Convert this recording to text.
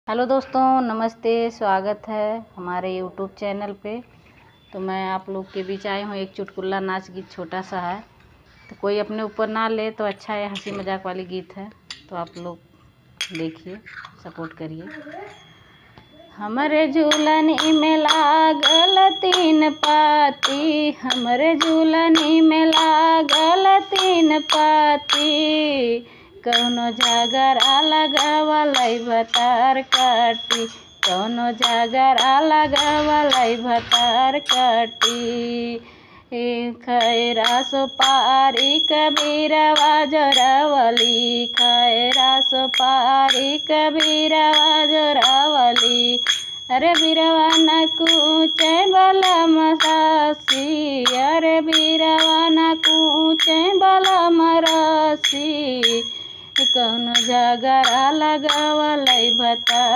Hello दोस्तों, नमस्ते। स्वागत है हमारे यूट्यूब चैनल पे। तो मैं आप लोग के बीच आई हूँ। एक चुटकुला नाच गीत छोटा सा है, तो कोई अपने ऊपर ना ले तो अच्छा है। हंसी मजाक वाली गीत है, तो आप लोग देखिए, सपोर्ट करिए। हमरे झूलनी में लागल 3 पाती, हमरे झूलनी में लागल 3 पाती। कौनो झगड़ा लगावलै भतार काटी, कौनो झगड़ा लगावलै भतार काटी। खैरा सुपारी कबीरवा जोरावली, खैरा सुपारी कबीरवा जोरावली। अरे बीरवा न कूचे बलम सासी, अरे बीरवा न कूचे बलम रसी। कौनो झगड़ा लगावलै भतार